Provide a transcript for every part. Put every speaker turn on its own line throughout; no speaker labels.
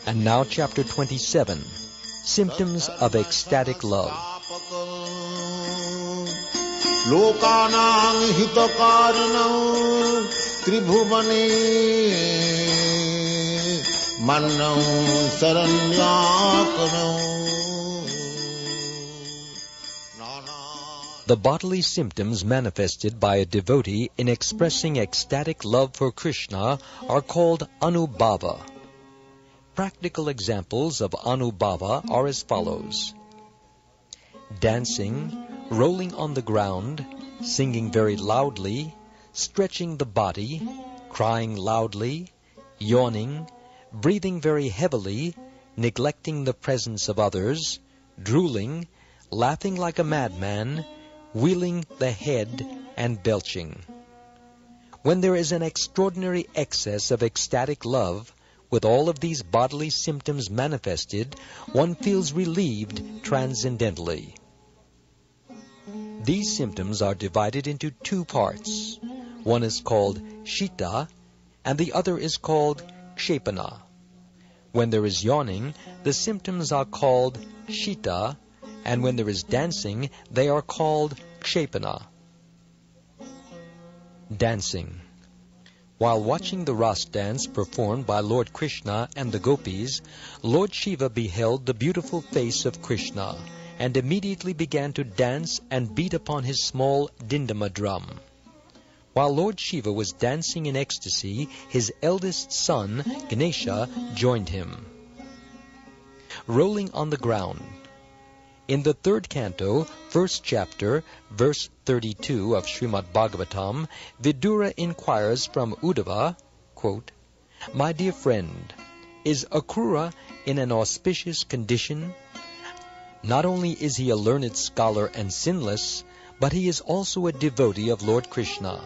And now chapter 27, Symptoms of Ecstatic Love.
Lokanang hitakarinang tribhuvane mannam saranyakanam.
The bodily symptoms manifested by a devotee in expressing ecstatic love for Krishna are called anubhava. Practical examples of anubhava are as follows: dancing, rolling on the ground, singing very loudly, stretching the body, crying loudly, yawning, breathing very heavily, neglecting the presence of others, drooling, laughing like a madman, wheeling the head, and belching. When there is an extraordinary excess of ecstatic love, with all of these bodily symptoms manifested, one feels relieved transcendently. These symptoms are divided into two parts. One is called shita, and the other is called kshepana. When there is yawning, the symptoms are called shita, and when there is dancing, they are called kshepana. Dancing. While watching the Ras dance performed by Lord Krishna and the gopis, Lord Shiva beheld the beautiful face of Krishna, and immediately began to dance and beat upon his small dindama drum. While Lord Shiva was dancing in ecstasy, his eldest son, Ganesha, joined him. Rolling on the ground. In the third canto, first chapter, verse 32 of Srimad Bhagavatam, Vidura inquires from Uddhava, quote, "My dear friend, is Akrura in an auspicious condition? Not only is he a learned scholar and sinless, but he is also a devotee of Lord Krishna.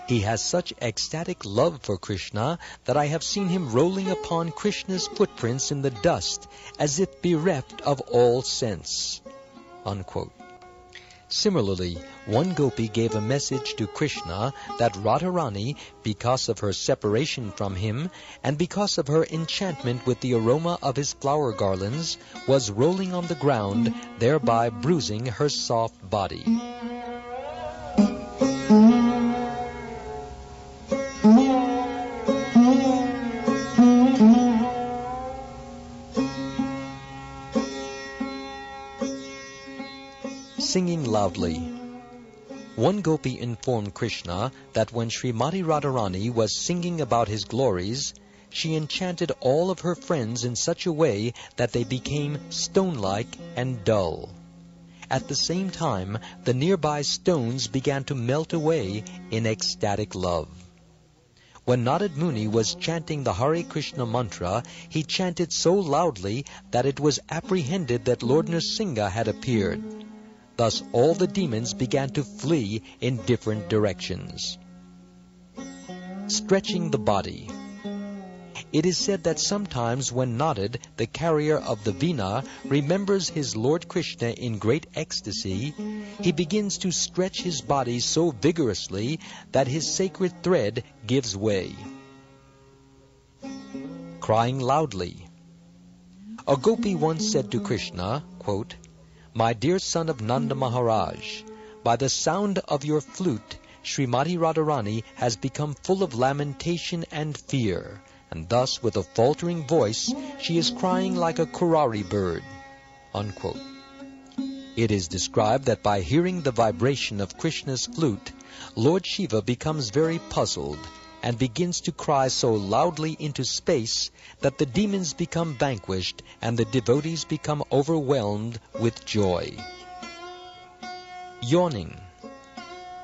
He has such ecstatic love for Krishna that I have seen him rolling upon Krishna's footprints in the dust as if bereft of all sense." Unquote. Similarly, one gopi gave a message to Krishna that Radharani, because of her separation from him and because of her enchantment with the aroma of his flower garlands, was rolling on the ground, thereby bruising her soft body. Singing loudly. One gopi informed Krishna that when Srimati Radharani was singing about his glories, she enchanted all of her friends in such a way that they became stone-like and dull. At the same time, the nearby stones began to melt away in ecstatic love. When Narad Muni was chanting the Hare Krishna mantra, he chanted so loudly that it was apprehended that Lord Nrsimha had appeared. Thus all the demons began to flee in different directions. Stretching the body. It is said that sometimes when Narad, the carrier of the Veena, remembers his Lord Krishna in great ecstasy, he begins to stretch his body so vigorously that his sacred thread gives way. Crying loudly. A gopi once said to Krishna, quote, "My dear son of Nanda Maharaj, by the sound of your flute, Srimati Radharani has become full of lamentation and fear, and thus with a faltering voice she is crying like a kurari bird." Unquote. It is described that by hearing the vibration of Krishna's flute, Lord Shiva becomes very puzzled and begins to cry so loudly into space that the demons become vanquished and the devotees become overwhelmed with joy. Yawning.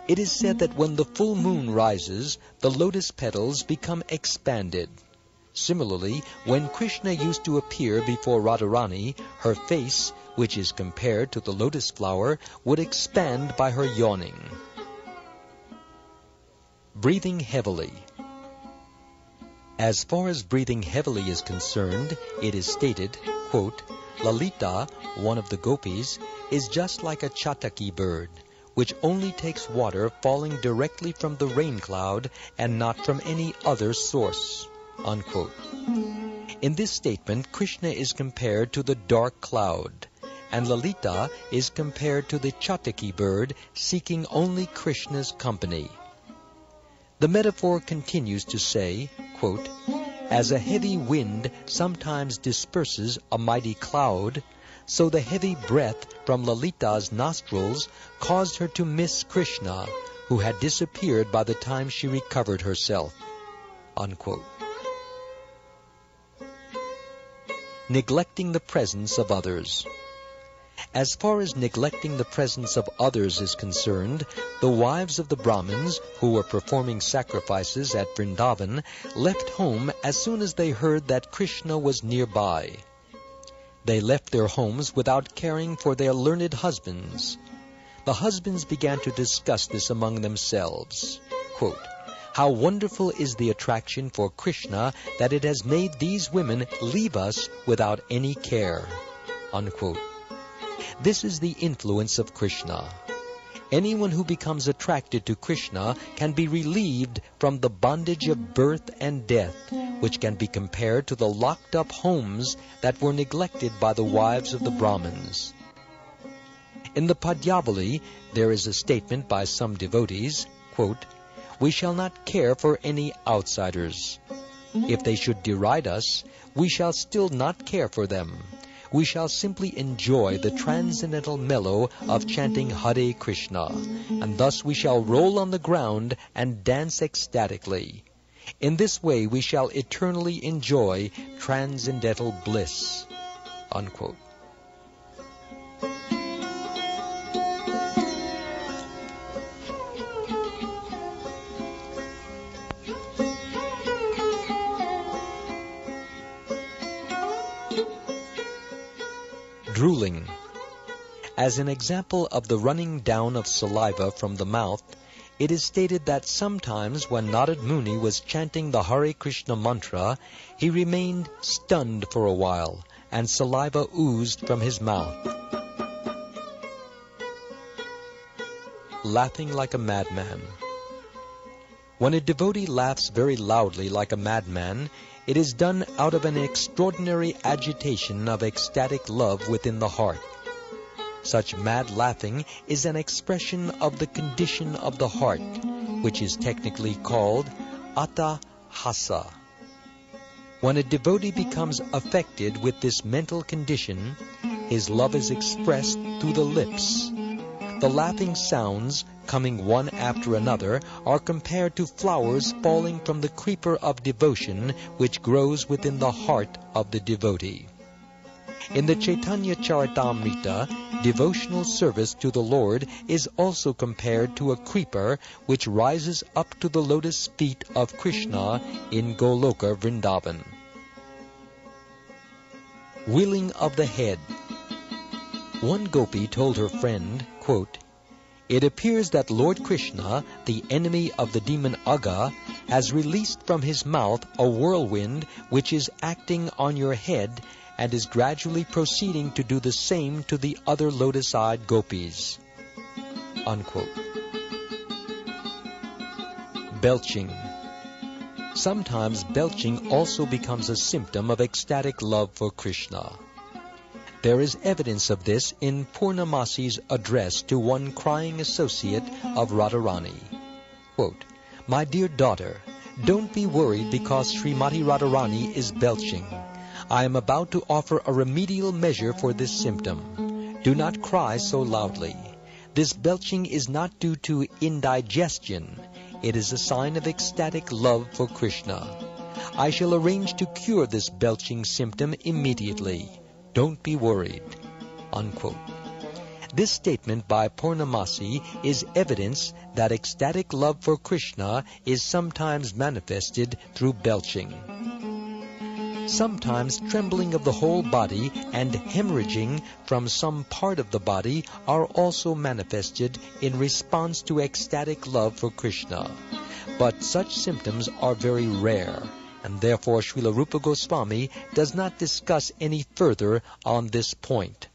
It is said that when the full moon rises, the lotus petals become expanded. Similarly, when Krishna used to appear before Radharani, her face, which is compared to the lotus flower, would expand by her yawning. Breathing heavily. As far as breathing heavily is concerned, it is stated, quote, Lalita, one of the gopis, is just like a chataki bird, which only takes water falling directly from the rain cloud and not from any other source, unquote. In this statement, Krishna is compared to the dark cloud, and Lalita is compared to the chataki bird seeking only Krishna's company. The metaphor continues to say, quote, as a heavy wind sometimes disperses a mighty cloud, so the heavy breath from Lalita's nostrils caused her to miss Krishna, who had disappeared by the time she recovered herself, unquote. Neglecting the presence of others. As far as neglecting the presence of others is concerned, the wives of the Brahmins who were performing sacrifices at Vrindavan left home as soon as they heard that Krishna was nearby. They left their homes without caring for their learned husbands. The husbands began to discuss this among themselves. Quote, how wonderful is the attraction for Krishna that it has made these women leave us without any care, unquote. This is the influence of Krishna. Anyone who becomes attracted to Krishna can be relieved from the bondage of birth and death, which can be compared to the locked-up homes that were neglected by the wives of the Brahmins. In the Padyavali, there is a statement by some devotees, quote, we shall not care for any outsiders. If they should deride us, we shall still not care for them. We shall simply enjoy the transcendental mellow of chanting Hare Krishna, and thus we shall roll on the ground and dance ecstatically. In this way we shall eternally enjoy transcendental bliss, unquote. Drooling. As an example of the running down of saliva from the mouth, it is stated that sometimes when Narad Muni was chanting the Hare Krishna mantra, he remained stunned for a while, and saliva oozed from his mouth. Laughing like a madman. When a devotee laughs very loudly like a madman, it is done out of an extraordinary agitation of ecstatic love within the heart. Such mad laughing is an expression of the condition of the heart, which is technically called atahasa. When a devotee becomes affected with this mental condition, his love is expressed through the lips. The laughing sounds, coming one after another, are compared to flowers falling from the creeper of devotion which grows within the heart of the devotee. In the Caitanya Caritamrta, devotional service to the Lord is also compared to a creeper which rises up to the lotus feet of Krishna in Goloka Vrindavan. Wheeling of the head. One gopi told her friend, quote, it appears that Lord Krishna, the enemy of the demon Aga, has released from his mouth a whirlwind which is acting on your head and is gradually proceeding to do the same to the other lotus-eyed gopis, unquote. Belching. Sometimes belching also becomes a symptom of ecstatic love for Krishna. There is evidence of this in Purnamasi's address to one crying associate of Radharani. Quote, my dear daughter, don't be worried because Srimati Radharani is belching. I am about to offer a remedial measure for this symptom. Do not cry so loudly. This belching is not due to indigestion. It is a sign of ecstatic love for Krishna. I shall arrange to cure this belching symptom immediately. Don't be worried, unquote. This statement by Purnamasi is evidence that ecstatic love for Krishna is sometimes manifested through belching. Sometimes trembling of the whole body and hemorrhaging from some part of the body are also manifested in response to ecstatic love for Krishna. But such symptoms are very rare, and therefore Srila Rupa Goswami does not discuss any further on this point.